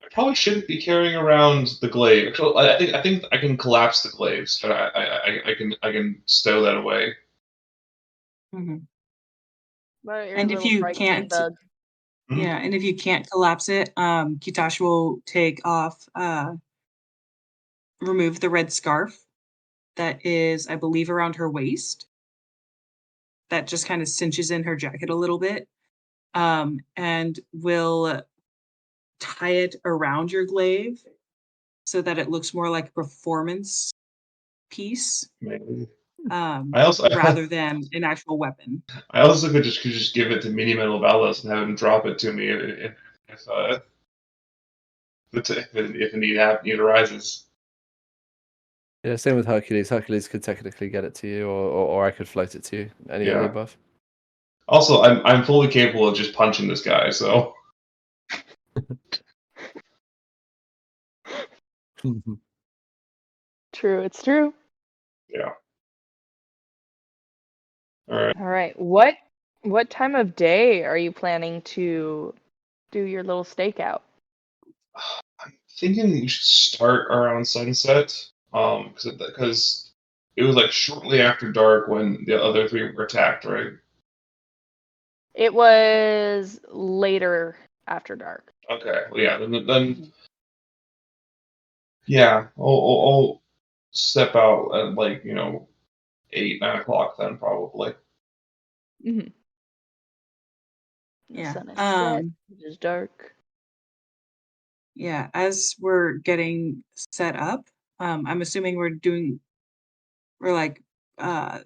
I probably shouldn't be carrying around the glaive. Actually, I think I can collapse the glaive, so I can stow that away. Mhm. But your And if little you Frankenstein can't, bug. yeah, and if you can't collapse it, Kitashi will take off, remove the red scarf that is, I believe, around her waist. That just kind of cinches in her jacket a little bit, and will tie it around your glaive so that it looks more like a performance piece, Maybe. um, I also rather than an actual weapon. I also could just give it to Mini Metal Valos and have him drop it to me if a need arises. Yeah, same with Hercules. Hercules could technically get it to you, or I could float it to you. Any of the Yeah. above. Also, I'm fully capable of just punching this guy, so True, it's true. yeah. All right. All right. What time of day are you planning to do your little stakeout? I'm thinking we should start around sunset, because it was like shortly after dark when the other three were attacked, right? It was later after dark. Okay, well, yeah, then yeah, I'll step out at like 8, 9 o'clock then probably. Mm-hmm. The Yeah. sun is set. It is dark. Yeah, as we're getting set up, I'm assuming we're like uh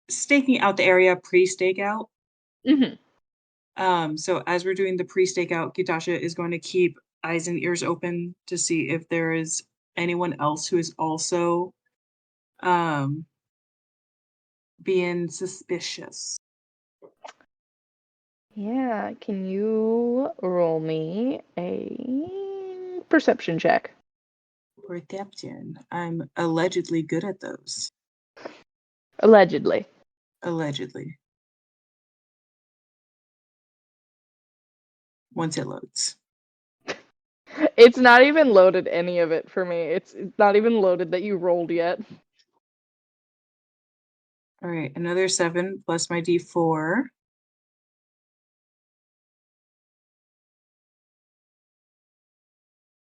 staking out the area pre-stakeout. Mm-hmm. So as we're doing the pre-stakeout, Kitasha is going to keep eyes and ears open to see if there is anyone else who is also um being suspicious. Yeah. Can you roll me a perception check? Perception. I'm allegedly good at those. Allegedly. Allegedly. Once it loads. It's not even loaded any of it for me. It's not even loaded that you rolled yet. All right, another 7 plus my D4.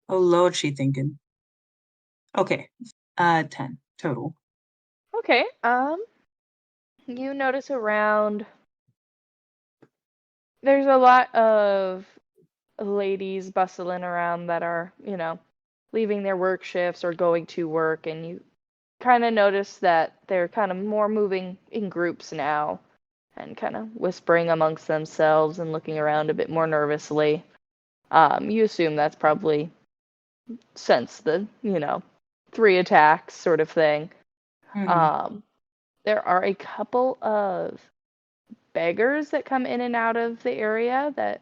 Oh Lord, she thinking. Okay, 10 total. Okay. You notice around there's a lot of ladies bustling around that are, leaving their work shifts or going to work, and you kind of notice that they're kind of more moving in groups now and kind of whispering amongst themselves and looking around a bit more nervously. You assume that's probably since the, 3 attacks sort of thing. Mhm. There are a couple of beggars that come in and out of the area that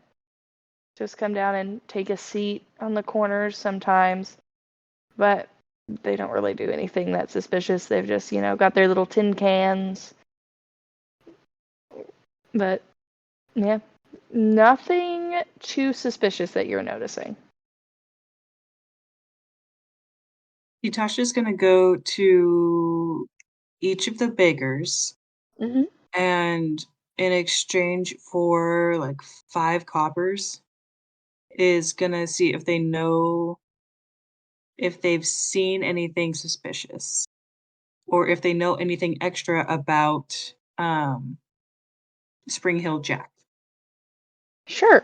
just come down and take a seat on the corners sometimes, but they don't really do anything that's suspicious. They've just, got their little tin cans. But yeah, nothing too suspicious that you're noticing. Natasha's gonna go to each of the beggars, Mm-hmm. and in exchange for like 5 coppers, is gonna see if they know if they've seen anything suspicious or if they know anything extra about Spring Hill Jack. Sure.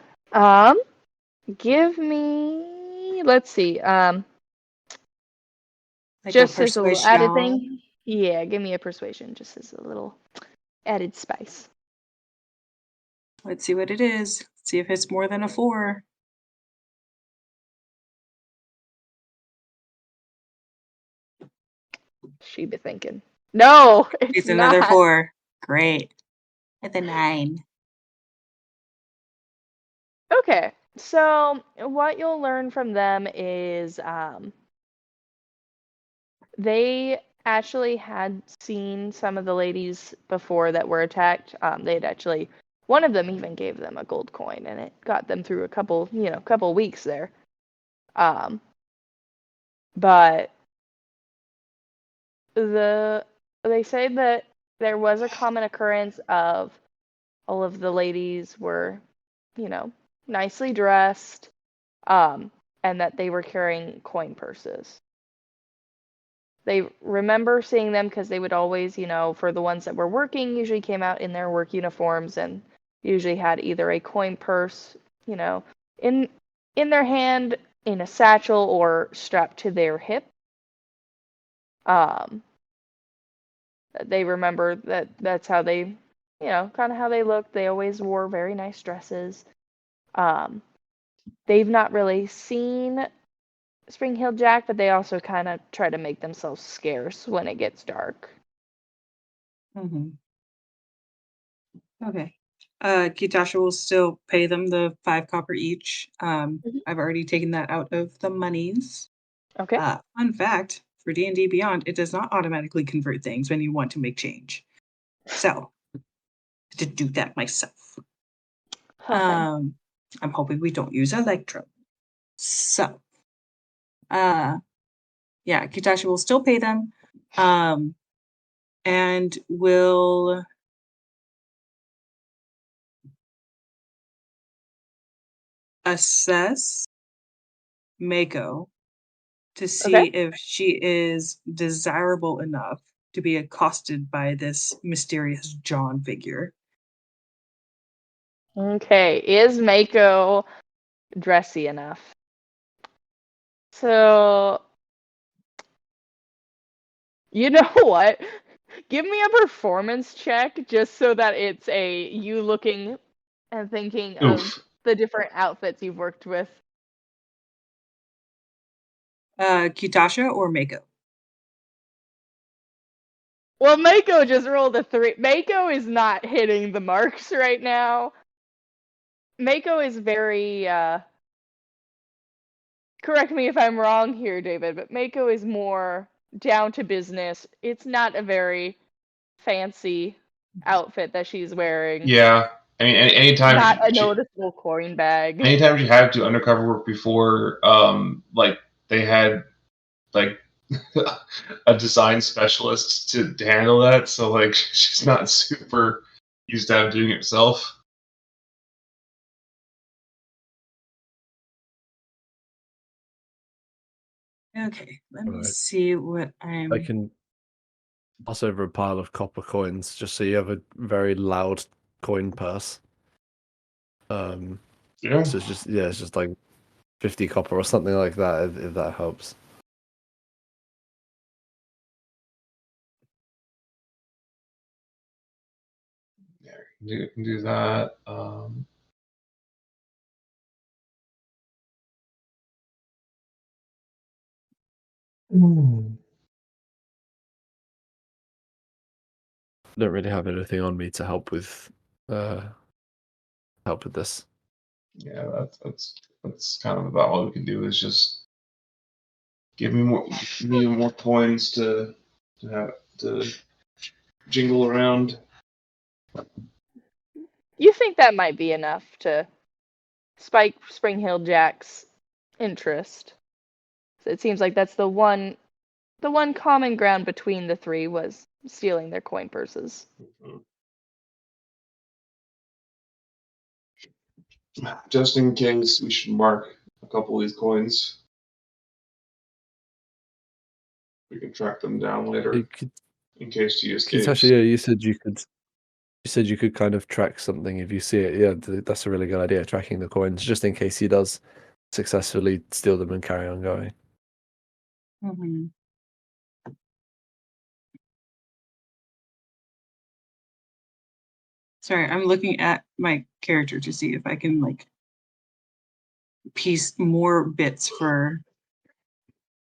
Give me, let's see, Like a just as a little added persuasion. thing. Yeah, give me a persuasion, just as a little added spice. Let's see what it is. See if it's more than a 4. She be thinking. No, it's It's another not. 4. Great. It's a 9. Okay, so what you'll learn from them is they actually had seen some of the ladies before that were attacked. They'd actually, one of them even gave them a gold coin, and it got them through a couple weeks there. But they say that there was a common occurrence of all of the ladies were, nicely dressed, and that they were carrying coin purses. They remember seeing them because they would always, for the ones that were working, usually came out in their work uniforms and usually had either a coin purse, in their hand, in a satchel, or strapped to their hip. Um, they remember that's how they, kind of how they looked. They always wore very nice dresses. Um, they've not really seen Spring Hill Jack, but they also kind of try to make themselves scarce when it gets dark. Mhm. Okay. Kitasha will still pay them the 5 copper each. Mhm. I've already taken that out of the monies. Okay. Fun fact, for D&D Beyond, it does not automatically convert things when you want to make change. So, to do that myself. Okay. I'm hoping we don't use Electro. So, uh, yeah, Kitasha will still pay them, and will assess Mako to see Okay. if she is desirable enough to be accosted by this mysterious John figure. Okay. Is Mako dressy enough? So, you know what? Give me a performance check just so that it's you looking and thinking of Oof. the different outfits you've worked with. Kitasha or Mako? Well, Mako just rolled a 3. Mako is not hitting the marks right now. Mako is very, correct me if I'm wrong here, David, but Mako is more down to business. It's not a very fancy outfit that she's wearing. Yeah. I mean, anytime Not a noticeable coin bag. anytime she had to undercover work before, like they had like a design specialist to handle that, so like she's not super used to having doing it herself. Okay, let me Right. see what I'm. I can pass over a pile of copper coins just so you have a very loud coin purse. Yeah. So it's just like 50 copper or something like that, if that helps. Yeah, you can do that. I don't really have anything on me to help with this. Yeah, that's kind of about all we can do is just give me more coins to have to jingle around. You think that might be enough to spike Spring Hill Jack's interest? So it seems like that's the one common ground between the three was stealing their coin purses. Just in case, we should mark a couple of these coins. We can track them down later in case he escapes. Kitasha, yeah, you said you could kind of track something if you see it. Yeah, that's a really good idea, tracking the coins, just in case he does successfully steal them and carry on going. Mm-hmm. Sorry, I'm looking at my character to see if I can like piece more bits for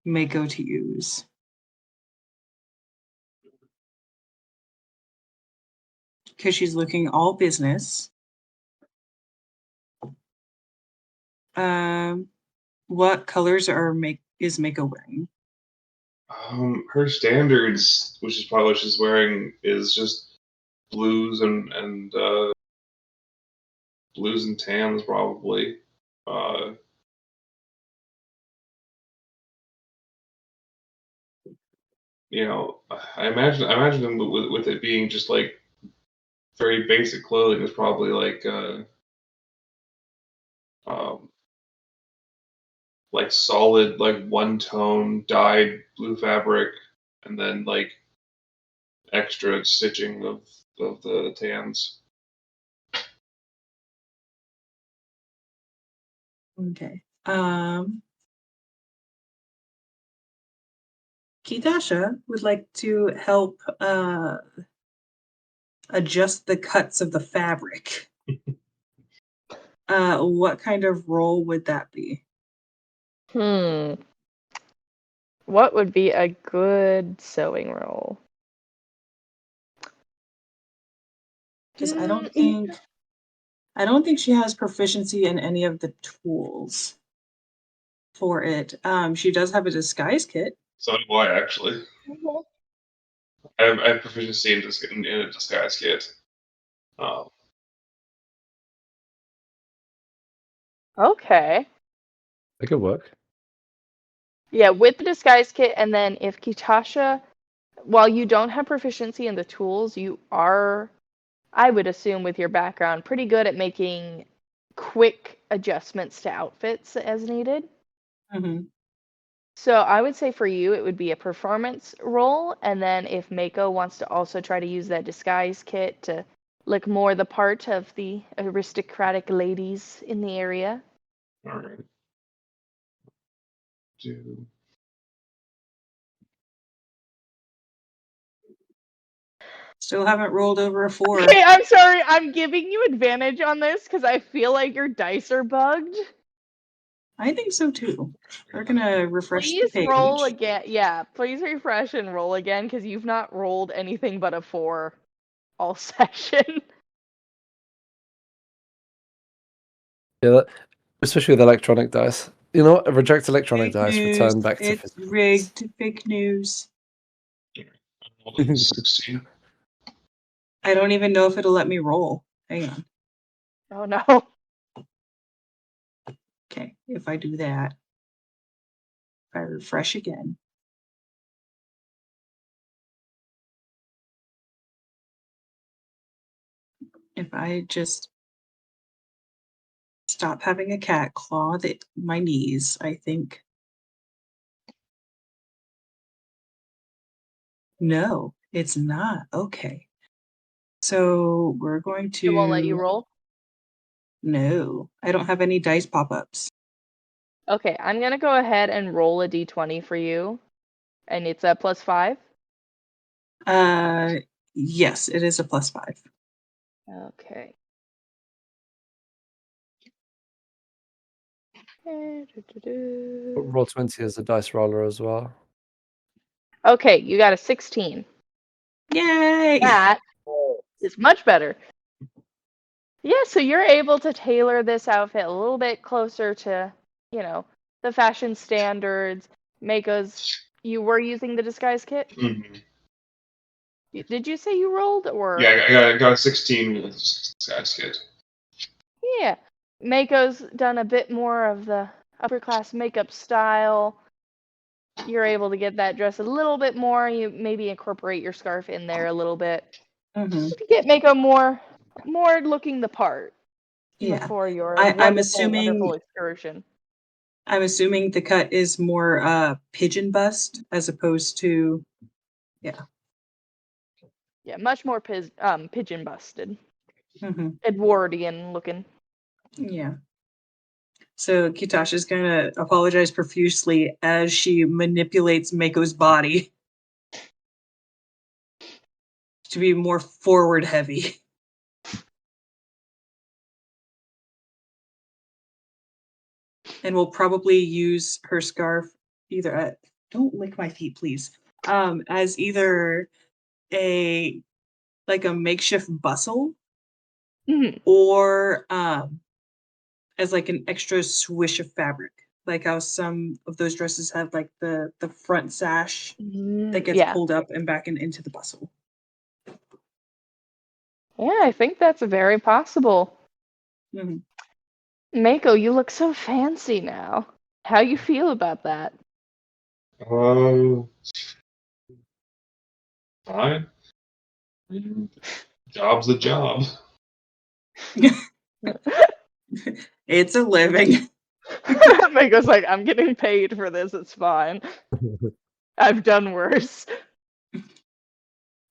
Mako to use. Because she's looking all business. What colors is Mako wearing? Her standards, which is probably what she's wearing, is just blues and blues and tans probably. You know, I imagine them with it being just like very basic clothing is probably like solid like one tone dyed blue fabric and then like extra stitching of the tans. Okay. Kitasha would like to help adjust the cuts of the fabric. What kind of role would that be? What would be a good sewing role? Because I don't think she has proficiency in any of the tools for it. She does have a disguise kit. So do I actually. I have proficiency in a disguise kit. Okay. That could work. Yeah, with the disguise kit, and then if Kitasha, while you don't have proficiency in the tools, you are, I would assume with your background, pretty good at making quick adjustments to outfits as needed. Mm-hmm. So I would say for you, it would be a performance role, and then if Mako wants to also try to use that disguise kit to look more the part of the aristocratic ladies in the area. All right. Still haven't rolled over a 4. Okay, I'm sorry. I'm giving you advantage on this because I feel like your dice are bugged. I think so too. We're gonna refresh the Please page. roll again. Yeah, please refresh and roll again because you've not rolled anything but a 4 all session. Yeah, especially with electronic dice. You know what? Reject electronic Fake dice, news. return back to It's physical. rigged. Fake news. 16. I don't even know if it'll let me roll. Hang on. Oh no. Okay, if I do that, if I refresh again. If I just stop having a cat claw my knees, I think. No, it's not. Okay. So we're going to. It won't let you roll? No, I don't have any dice pop-ups. Okay, I'm gonna go ahead and roll a d20 for you, and it's a +5. Yes, it is a +5. Okay. Roll 20 as a dice roller as well. Okay, you got a 16. Yay! That is much better. Yeah, so you're able to tailor this outfit a little bit closer to, the fashion standards. Mako's, you were using the disguise kit? Mhm. Did you say you rolled or? Yeah, I got a 16 with this guy's kid. Yeah. Mako's done a bit more of the upper class makeup style. You're able to get that dress a little bit more. You maybe incorporate your scarf in there a little bit. Mhm. To get Mako more looking the part Yeah. before your I'm wonderful assuming excursion. the cut is more pigeon bust as opposed to Yeah, much more pigeon busted. Mhm. Edwardian looking. Yeah. So Kitasha's gonna apologize profusely as she manipulates Mako's body to be more forward heavy. And will probably use her scarf either at don't lick my feet, please. As either a a makeshift bustle Mhm. or as like an extra swish of fabric. Like how some of those dresses have like the front sash that gets Yeah. pulled up and back and into the bustle. Yeah, I think that's very possible. Mhm. Mako, you look so fancy now. How you feel about that? Fine. Job's a job. It's a living. Mako's like, I'm getting paid for this, it's fine. I've done worse.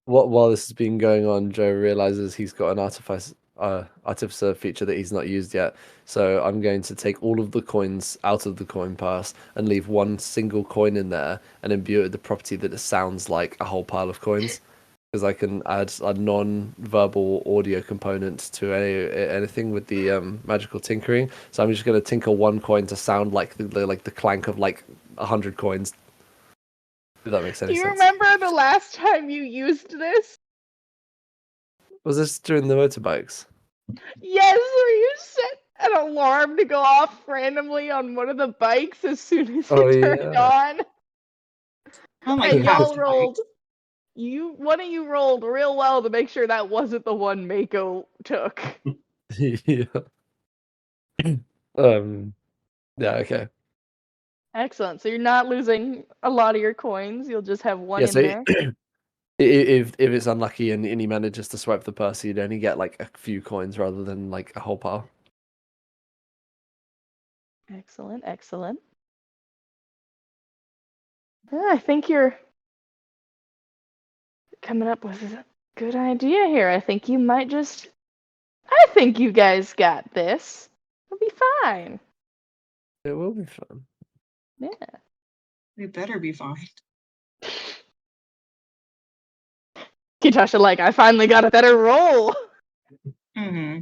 While this has been going on, Joe realizes he's got an artificer feature that he's not used yet. So I'm going to take all of the coins out of the coin pass and leave one single coin in there and imbue it with the property that it sounds like a whole pile of coins. Because I can add a non-verbal audio component to anything with the magical tinkering. So I'm just going to tinker one coin to sound like the clank of like 100 coins. If that makes Do any you sense. remember the last time you used this? Was this during the motorbikes? Yes, where you set an alarm to go off randomly on one of the bikes as soon as Oh it turned yeah. on. Oh my And gosh. y'all rolled. One of you rolled real well to make sure that wasn't the one Mako took. Yeah. Um. Yeah. Okay. Excellent. So you're not losing a lot of your coins. You'll just have one Yeah. in So there. if it's unlucky and he manages to swipe the purse, you'd only get like a few coins rather than like a whole pile. Excellent, excellent. Yeah, I think you're coming up with a good idea here. I think you might just. I think you guys got this. It'll be fine. It will be fun. Yeah. We better be fine. Kitasha, like, I finally got a better roll. Hmm.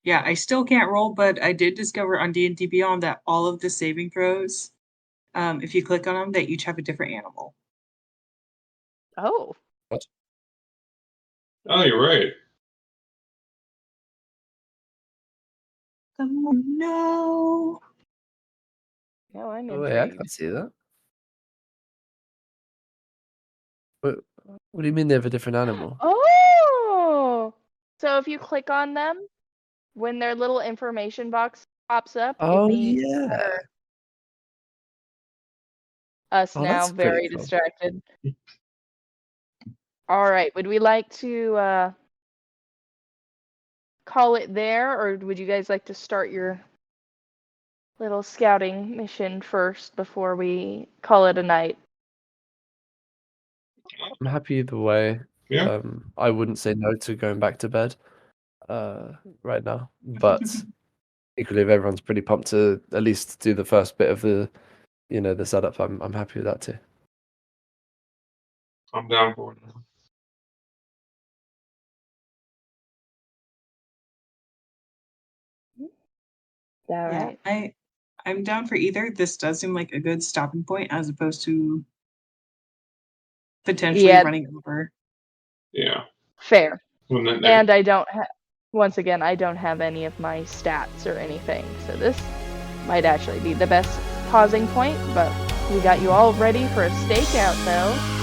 Yeah, I still can't roll, but I did discover on D&D Beyond that all of the saving throws, if you click on them, they each have a different animal. Oh. What? Oh, you're right. Oh no! No, I'm Oh yeah, I intrigued. can't see that. What do you mean they have a different animal? Oh! So if you click on them, when their little information box pops up, it Oh means yeah. us Oh, now that's pretty very cool. distracted. All right, would we like to call it there, or would you guys like to start your little scouting mission first before we call it a night? I'm happy either way. Yeah. I wouldn't say no to going back to bed, right now, but equally, if everyone's pretty pumped to at least do the first bit of the the setup, I'm happy with that too. I'm down for it. Is that right? Yeah, I'm down for either. This does seem like a good stopping point as opposed to potentially Yeah. running over. Yeah. Fair. When that- And I don't once again, I don't have any of my stats or anything, so this might actually be the best pausing point, but we got you all ready for a stakeout though.